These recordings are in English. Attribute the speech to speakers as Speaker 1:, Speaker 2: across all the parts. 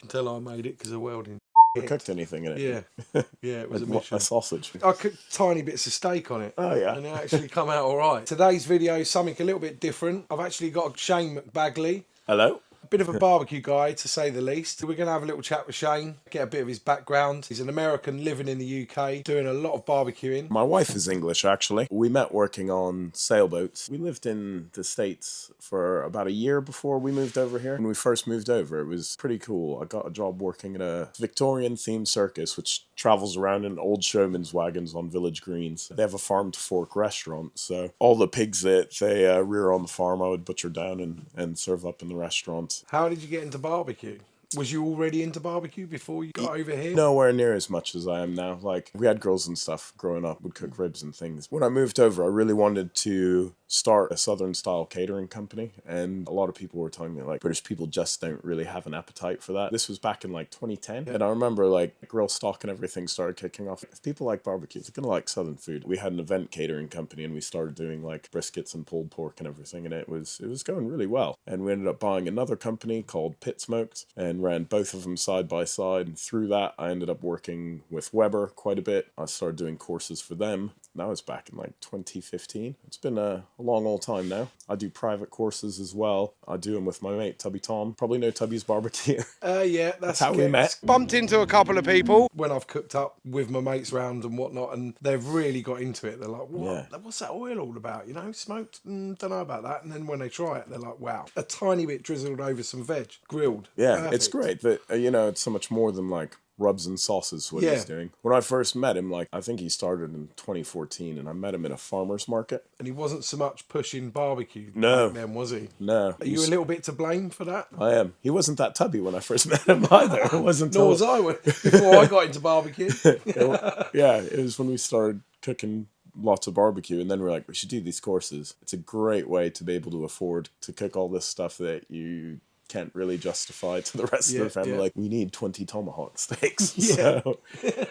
Speaker 1: can tell I made it because of welding.
Speaker 2: You cooked anything in it?
Speaker 1: Yeah. Yeah, it was a mission.
Speaker 2: A sausage.
Speaker 1: I cooked tiny bits of steak on it.
Speaker 2: Oh, yeah.
Speaker 1: And it actually come out all right. Today's video is something a little bit different. I've actually got Shane McBagley.
Speaker 2: Hello.
Speaker 1: A bit of a barbecue guy, to say the least. We're going to have a little chat with Shane, get a bit of his background. He's an American living in the UK, doing a lot of barbecuing.
Speaker 2: My wife is English, actually. We met working on sailboats. We lived in the States for about a year before we moved over here. When we first moved over, it was pretty cool. I got a job working at a Victorian-themed circus, which travels around in old showman's wagons on village greens. They have a farm-to-fork restaurant, so all the pigs that they rear on the farm, I would butcher down and serve up in the restaurant.
Speaker 1: How did you get into barbecue? Was you already into barbecue before you got over here?
Speaker 2: Nowhere near as much as I am now. Like, we had girls and stuff growing up, would cook ribs and things. When I moved over, I really wanted to start a Southern-style catering company, and a lot of people were telling me, like, British people just don't really have an appetite for that. This was back in, like, 2010, and I remember, like, grill stock and everything started kicking off. If people like barbecue, they're gonna like Southern food. We had an event catering company, and we started doing, like, briskets and pulled pork and everything, and it was going really well. And we ended up buying another company called Pitmaster, and ran both of them side by side, and through that I ended up working with Weber quite a bit. I started doing courses for them. That was back in like 2015. It's been a long old time now. I do private courses as well. I do them with my mate Tubby Tom. Probably know Tubby's barbecue.
Speaker 1: Yeah, that's
Speaker 2: how we met.
Speaker 1: Bumped into a couple of people when I've cooked up with my mates round and whatnot, and they've really got into it. They're like, what?
Speaker 2: Yeah.
Speaker 1: What's that oil all about? You know, smoked? Don't know about that. And then when they try it, they're like, wow. A tiny bit drizzled over some veg, grilled.
Speaker 2: Yeah,
Speaker 1: Perfect.
Speaker 2: it's great. But, you know, it's so much more than like rubs and sauces what he's doing. When I first met him, like, I think he started in 2014, and I met him at a farmer's market.
Speaker 1: And he wasn't so much pushing barbecue back then, was he?
Speaker 2: No.
Speaker 1: Are you a little bit to blame for that?
Speaker 2: I am. He wasn't that tubby when I first met him either. It wasn't
Speaker 1: Nor was I before I got into barbecue.
Speaker 2: Yeah, it was when we started cooking lots of barbecue, and then we're like, we should do these courses. It's a great way to be able to afford to cook all this stuff that you can't really justify to the rest of the family. Like, we need 20 tomahawk steaks. So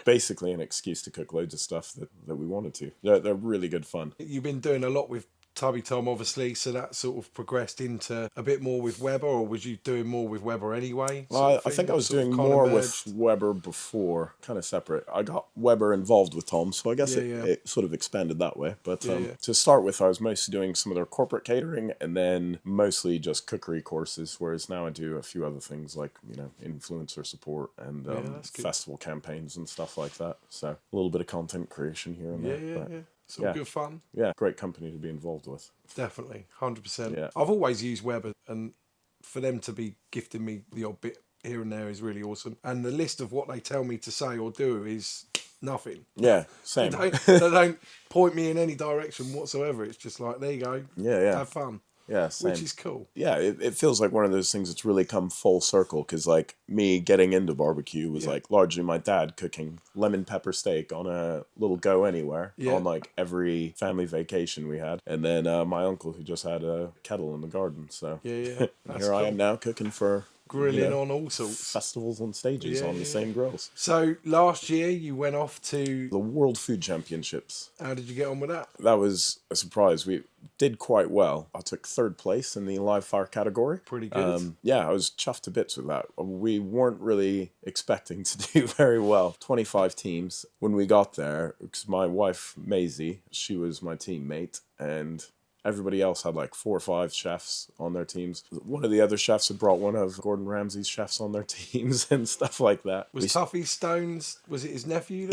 Speaker 2: basically an excuse to cook loads of stuff that we wanted to. They're really good fun.
Speaker 1: You've been doing a lot with Tubby Tom, obviously, so that sort of progressed into a bit more with Weber, or was you doing more with Weber anyway?
Speaker 2: Well, I think I was doing more with Weber before, kind of separate. I got Weber involved with Tom, so I guess it sort of expanded that way. But to start with, I was mostly doing some of their corporate catering, and then mostly just cookery courses, whereas now I do a few other things like, you know, influencer support and festival campaigns and stuff like that. So a little bit of content creation here and there.
Speaker 1: It's all good fun.
Speaker 2: Yeah, great company to be involved with.
Speaker 1: Definitely, 100%.
Speaker 2: Yeah.
Speaker 1: I've always used Weber, and for them to be gifting me the odd bit here and there is really awesome. And the list of what they tell me to say or do is nothing.
Speaker 2: Yeah, same.
Speaker 1: They don't point me in any direction whatsoever. It's just like, there you go.
Speaker 2: Yeah.
Speaker 1: Have fun.
Speaker 2: Yeah, same.
Speaker 1: Which is cool.
Speaker 2: Yeah, it feels like one of those things that's really come full circle, because like me getting into barbecue was like largely my dad cooking lemon pepper steak on a little go anywhere on like every family vacation we had, and then my uncle who just had a kettle in the garden. So
Speaker 1: here
Speaker 2: I am now cooking for
Speaker 1: grilling on all sorts
Speaker 2: festivals and stages on the same grills.
Speaker 1: So last year you went off to
Speaker 2: the World Food Championships.
Speaker 1: How did you get on with that?
Speaker 2: That was a surprise. We did quite well. I took 3rd place in the live fire category.
Speaker 1: Pretty good.
Speaker 2: I was chuffed to bits with that. We weren't really expecting to do very well. 25 teams. When we got there, because my wife Maisie, she was my teammate, and everybody else had like 4 or 5 chefs on their teams. One of the other chefs had brought one of Gordon Ramsay's chefs on their teams and stuff like that.
Speaker 1: Was Tuffy Stone's, was it his nephew?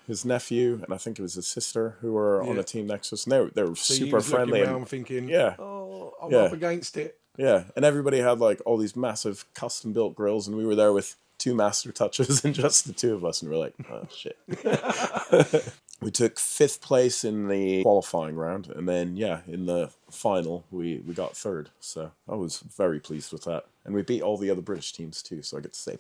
Speaker 2: His nephew, and I think it was his sister who were on a team next to us. And they were
Speaker 1: so
Speaker 2: super
Speaker 1: you was
Speaker 2: friendly.
Speaker 1: Looking around thinking, I'm up against it.
Speaker 2: Yeah, and everybody had like all these massive custom built grills, and we were there with 2 master touches and just the 2 of us, and we're like, oh shit. We took 5th place in the qualifying round, and then, in the final, we got 3rd. So I was very pleased with that. And we beat all the other British teams too, so I get to say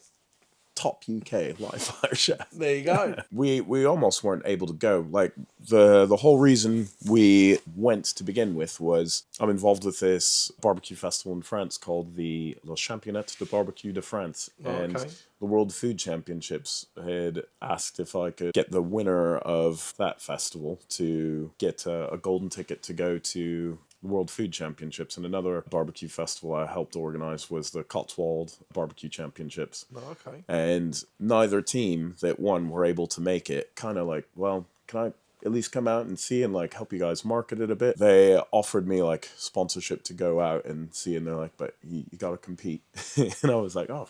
Speaker 2: top UK live fire chef.
Speaker 1: There you go.
Speaker 2: We almost weren't able to go. Like, the whole reason we went to begin with was I'm involved with this barbecue festival in France called the Championnat de Barbecue de France. And the World Food Championships had asked if I could get the winner of that festival to get a golden ticket to go to World Food Championships, and another barbecue festival I helped organize was the Cotswold Barbecue Championships.
Speaker 1: Oh, okay.
Speaker 2: And neither team that won were able to make it. Kind of like, well, can I at least come out and see and like help you guys market it a bit? They offered me like sponsorship to go out and see, and they're like, but you got to compete. And I was like, oh,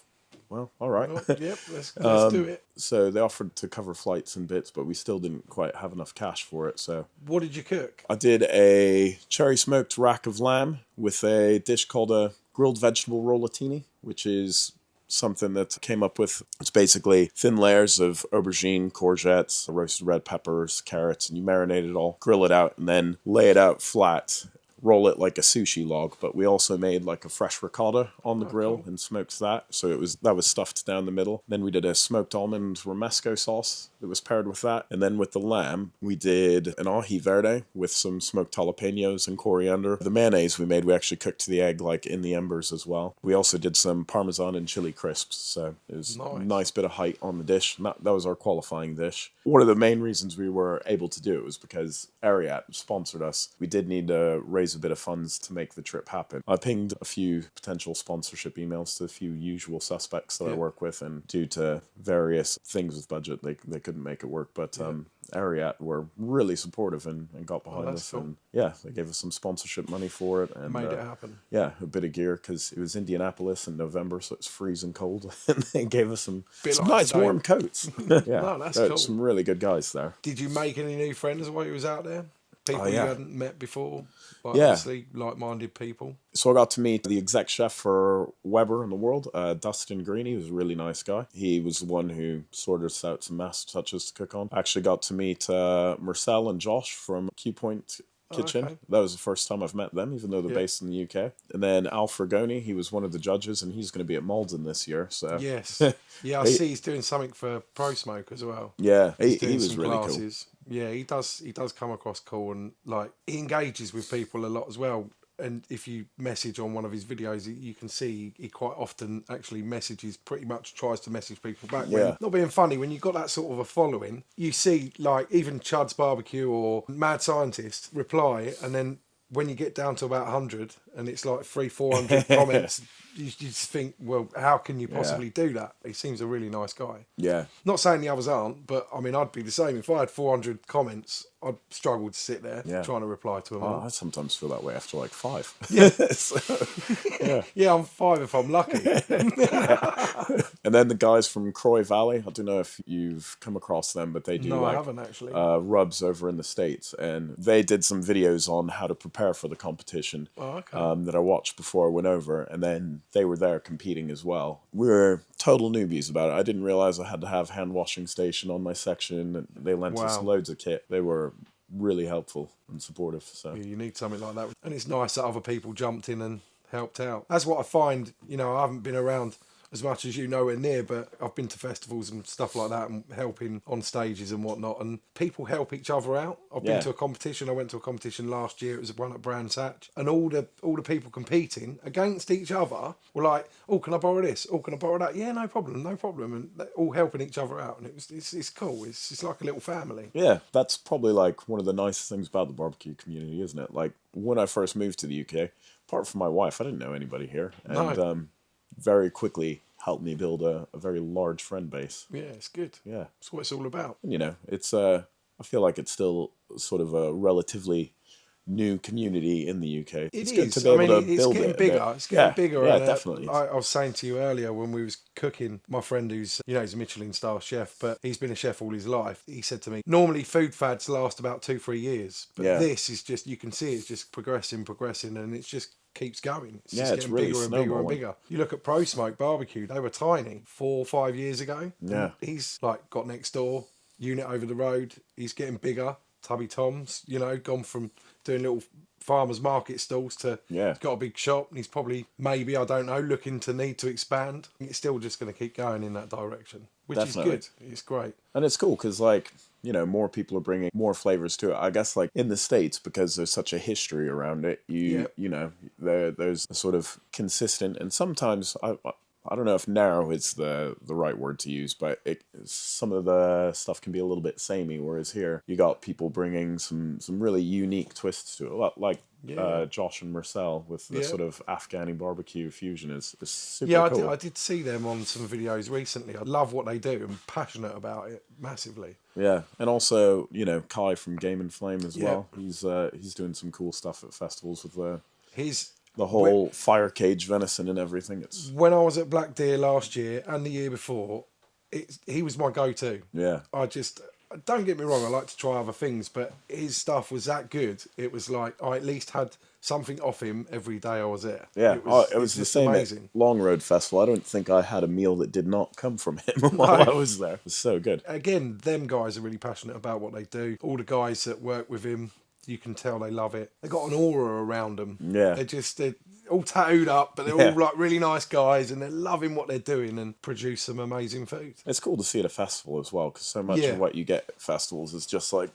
Speaker 2: well, all right.
Speaker 1: Well, yep, let's do it.
Speaker 2: So they offered to cover flights and bits, but we still didn't quite have enough cash for it. So
Speaker 1: What did you cook?
Speaker 2: I did a cherry smoked rack of lamb with a dish called a grilled vegetable rollatini, which is something that came up with. It's basically thin layers of aubergine, courgettes, roasted red peppers, carrots, and you marinate it all, grill it out, and then lay it out flat. Roll it like a sushi log, but we also made like a fresh ricotta on the grill and smoked that. So that was stuffed down the middle. Then we did a smoked almond romesco sauce that was paired with that. And then with the lamb, we did an ají verde with some smoked jalapenos and coriander. The mayonnaise we actually cooked the egg like in the embers as well. We also did some parmesan and chili crisps. So it was a nice bit of height on the dish. And that was our qualifying dish. One of the main reasons we were able to do it was because Ariat sponsored us. We did need to raise a bit of funds to make the trip happen. I pinged a few potential sponsorship emails to a few usual suspects that I work with, and due to various things with budget, they couldn't make it work. But Ariat were really supportive and got behind us. Cool. And they gave us some sponsorship money for it. And
Speaker 1: made it happen.
Speaker 2: Yeah, a bit of gear, because it was Indianapolis in November, so it's freezing cold. And they gave us some nice warm coats.
Speaker 1: That's cool.
Speaker 2: Some really good guys there.
Speaker 1: Did you make any new friends while you was out there? People you hadn't met before? Obviously, like-minded people.
Speaker 2: So I got to meet the exec chef for Weber in the World, Dustin Green. He was a really nice guy. He was the one who sorted us out some master touches to cook on. I actually got to meet Marcel and Josh from Q Point Kitchen. Okay. That was the first time I've met them, even though they're based in the UK. And then Al Fragoni, he was one of the judges, and he's going to be at Malden this year. So
Speaker 1: yes. Yeah, I see he's doing something for Pro Smoke as well.
Speaker 2: Yeah, he was really classes.
Speaker 1: Cool. Yeah, he does come across cool, and like he engages with people a lot as well. And if you message on one of his videos, you can see he quite often actually tries to message people back.
Speaker 2: Yeah.
Speaker 1: Not being funny, when you've got that sort of a following, you see like even Chud's Barbecue or Mad Scientist reply, and then when you get down to about 100 and it's like 300-400 comments, you just think, well, how can you possibly do that? He seems a really nice guy.
Speaker 2: Yeah.
Speaker 1: Not saying the others aren't, but I mean, I'd be the same. If I had 400 comments, I'd struggle to sit there trying to reply to them all.
Speaker 2: I sometimes feel that way after like 5.
Speaker 1: Yeah.
Speaker 2: Yeah,
Speaker 1: I'm 5 if I'm lucky.
Speaker 2: And then the guys from Croy Valley, I don't know if you've come across them, but they do
Speaker 1: I haven't actually.
Speaker 2: Rubs over in the States, and they did some videos on how to prepare for the competition that I watched before I went over, and then they were there competing as well. We were total newbies about it. I didn't realize I had to have hand washing station on my section, and they lent us loads of kit. They were really helpful and supportive. So
Speaker 1: you need something like that, and it's nice that other people jumped in and helped out. That's what I find. I haven't been around as much as nowhere near, but I've been to festivals and stuff like that and helping on stages and whatnot, and people help each other out. I've been to a competition. I went to a competition last year. It was one at Brands Hatch, and all the people competing against each other were like, "Oh, can I borrow this? Oh, can I borrow that? Yeah, no problem, and they're all helping each other out, and it's cool. It's like a little family.
Speaker 2: Yeah, that's probably like one of the nicest things about the barbecue community, isn't it? Like when I first moved to the UK, apart from my wife, I didn't know anybody here, and very quickly helped me build a very large friend base.
Speaker 1: Yeah, it's good.
Speaker 2: Yeah.
Speaker 1: That's what it's all about.
Speaker 2: And, it's I feel like it's still sort of a relatively new community in the UK.
Speaker 1: It's
Speaker 2: good to be able to build
Speaker 1: getting
Speaker 2: it
Speaker 1: bigger. It's getting bigger.
Speaker 2: Yeah,
Speaker 1: and,
Speaker 2: definitely.
Speaker 1: I was saying to you earlier when we was cooking, my friend who's a Michelin star chef, but he's been a chef all his life. He said to me, normally food fads last about 2-3 years, but this is just, you can see it's just progressing, and it's just keeps going. It's just getting
Speaker 2: really
Speaker 1: bigger and bigger and bigger. You look at Pro Smoke Barbecue, they were tiny 4 or 5 years ago.
Speaker 2: Yeah.
Speaker 1: He's like got next door, unit over the road. He's getting bigger. Tubby Tom's, gone from doing little farmers market stalls to he's got a big shop, and he's probably, maybe, I don't know, looking to need to expand. It's still just going to keep going in that direction, which is good. It's great. And
Speaker 2: it's cool because more people are bringing more flavors to it. I guess like in the States, because there's such a history around it, there's a sort of consistent, and sometimes I I don't know if narrow is the right word to use, but some of the stuff can be a little bit samey, whereas here you got people bringing some really unique twists to it, like Josh and Marcel with the sort of Afghani barbecue fusion is super cool.
Speaker 1: I did see them on some videos recently. I love what they do. I'm passionate about it massively.
Speaker 2: Yeah, and also, you know, Kai from Game and Flame as well. He's doing some cool stuff at festivals with the whole fire cage venison and everything.
Speaker 1: When I was at Black Deer last year and the year before, he was my go-to.
Speaker 2: Yeah.
Speaker 1: Don't get me wrong, I like to try other things, but his stuff was that good. It was like I at least had something off him every day I was there.
Speaker 2: Yeah, it was the same amazing. At Long Road Festival. I don't think I had a meal that did not come from him while I was there. It was so good.
Speaker 1: Again, them guys are really passionate about what they do. All the guys that work with him, you can tell they love it. They got an aura around them.
Speaker 2: Yeah.
Speaker 1: They're all tattooed up, but they're all like really nice guys, and they're loving what they're doing and produce some amazing food.
Speaker 2: It's cool to see at a festival as well, because so much of what you get at festivals is just like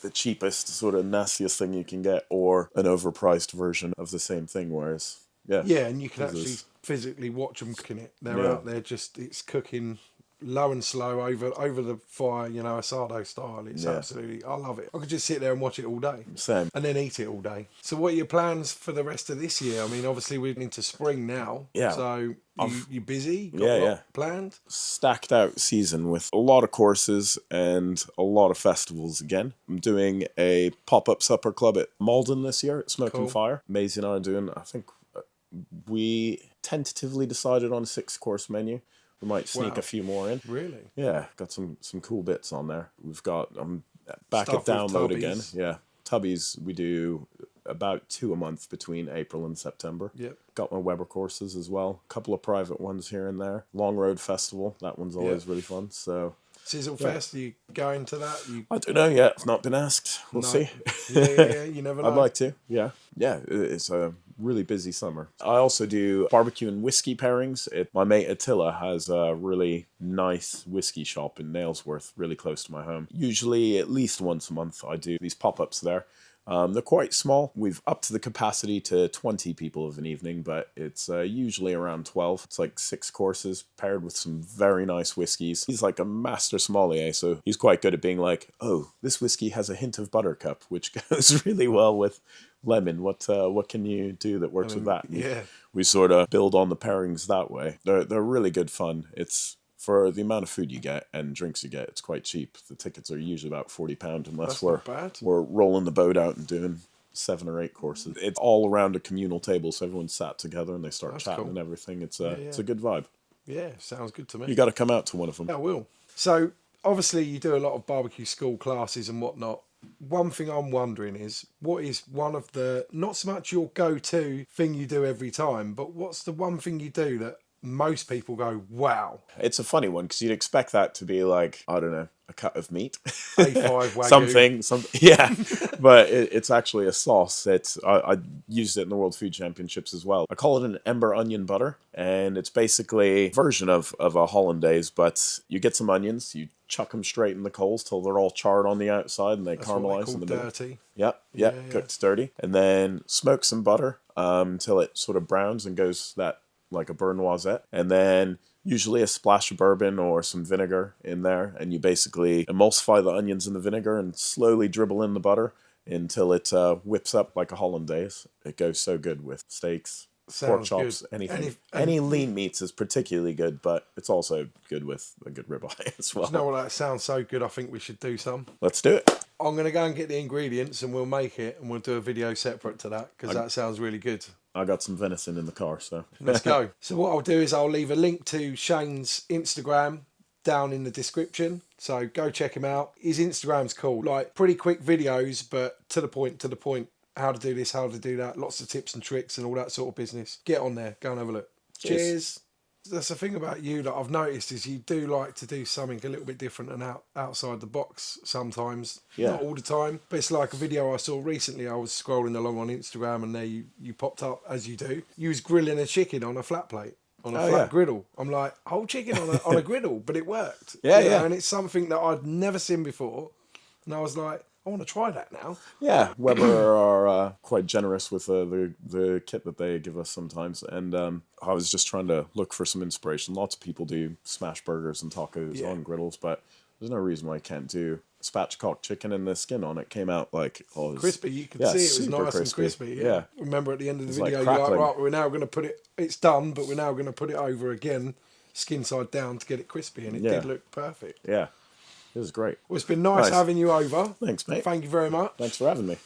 Speaker 2: the cheapest, sort of nastiest thing you can get, or an overpriced version of the same thing. Whereas,
Speaker 1: and you can actually physically watch them cooking it. They're out there it's cooking low and slow over the fire, you know, asado style. It's absolutely, I love it. I could just sit there and watch it all day.
Speaker 2: Same.
Speaker 1: And then eat it all day. So what are your plans for the rest of this year? I mean, obviously we're into spring now.
Speaker 2: Yeah.
Speaker 1: So you busy? Got
Speaker 2: a
Speaker 1: lot planned?
Speaker 2: Stacked out season with a lot of courses and a lot of festivals again. I'm doing a pop-up supper club at Malden this year at Smoke and Fire. Maisie and I are doing, I think we tentatively decided on a 6-course menu. We might sneak a few more in.
Speaker 1: Really?
Speaker 2: Yeah, got some cool bits on there. We've got back
Speaker 1: Stuff
Speaker 2: at Download again. Yeah, Tubby's we do about 2 a month between April and September.
Speaker 1: Yep.
Speaker 2: Got my Weber courses as well. A couple of private ones here and there. Long Road Festival, that one's always really fun. So
Speaker 1: Sizzle Fest, are you going to that?
Speaker 2: I don't know yet. I've not been asked. We'll see.
Speaker 1: Yeah, you never know.
Speaker 2: I'd like to. Yeah, it's a really busy summer. I also do barbecue and whiskey pairings. My mate Attila has a really nice whiskey shop in Nailsworth, really close to my home. Usually at least once a month I do these pop-ups there. They're quite small. We've upped the capacity to 20 people of an evening, but it's usually around 12. It's like 6 courses paired with some very nice whiskeys. He's like a master sommelier, so he's quite good at being like, oh, this whiskey has a hint of buttercup, which goes really well with lemon. What can you do that works with that?
Speaker 1: Yeah.
Speaker 2: We sort of build on the pairings that way. They're really good fun. It's for the amount of food you get and drinks you get, it's quite cheap. The tickets are usually about £40 unless we're rolling the boat out and doing 7 or 8 courses. It's all around a communal table, so everyone's sat together and they start chatting and everything. It's a good vibe.
Speaker 1: Yeah, sounds good to me.
Speaker 2: You got to come out to one of them.
Speaker 1: I will. So obviously you do a lot of barbecue school classes and whatnot. One thing I'm wondering is, what is one of the, not so much your go-to thing you do every time, but what's the one thing you do that most people go, wow?
Speaker 2: It's a funny one because you'd expect that to be like, I don't know, a cut of meat.
Speaker 1: A5 Wagyu.
Speaker 2: something, yeah. But it's actually a sauce. I used it in the World Food Championships as well. I call it an ember onion butter, and it's basically a version of a hollandaise, but you get some onions, you chuck them straight in the coals till they're all charred on the outside and they caramelize in the middle.
Speaker 1: Dirty.
Speaker 2: Yep, cooked dirty. And then smoke some butter until it sort of browns and goes that like a beurre noisette, and then usually a splash of bourbon or some vinegar in there, and you basically emulsify the onions in the vinegar and slowly dribble in the butter until it whips up like a hollandaise. It goes so good with steaks, pork chops, anything. Any lean meats is particularly good, but it's also good with a good ribeye as well.
Speaker 1: You know what, that sounds so good, I think we should do some.
Speaker 2: Let's do it.
Speaker 1: I'm going to go and get the ingredients and we'll make it, and we'll do a video separate to that, because that sounds really good.
Speaker 2: I got some venison in the car, so
Speaker 1: let's go. So what I'll do is I'll leave a link to Shane's Instagram down in the description, so go check him out. His Instagram's cool, like pretty quick videos, but to the point, how to do this, how to do that, lots of tips and tricks and all that sort of business. Get on there, go and have a look. Cheers. That's the thing about you that I've noticed, is you do like to do something a little bit different and outside the box sometimes.
Speaker 2: Yeah.
Speaker 1: Not all the time, but it's like a video I saw recently. I was scrolling along on Instagram and there you popped up, as you do. You was grilling a chicken on a flat plate, on a flat griddle. I'm like, whole chicken on a griddle, but it worked.
Speaker 2: Yeah.
Speaker 1: And it's something that I'd never seen before. And I was like, I want to try that now.
Speaker 2: Yeah, Weber are quite generous with the kit that they give us sometimes, and I was just trying to look for some inspiration. Lots of people do smash burgers and tacos on griddles, but there's no reason why I can't do spatchcock chicken, and the skin on it came out like
Speaker 1: Crispy. You could see it was nice and crispy. Yeah. Remember at the end of the video, you're like, right, we're now going to put it. It's done, but we're now going to put it over again, skin side down, to get it crispy, and it did look perfect.
Speaker 2: Yeah. It was great.
Speaker 1: Well, it's been nice having you over.
Speaker 2: Thanks, mate.
Speaker 1: Thank you very much.
Speaker 2: Thanks for having me.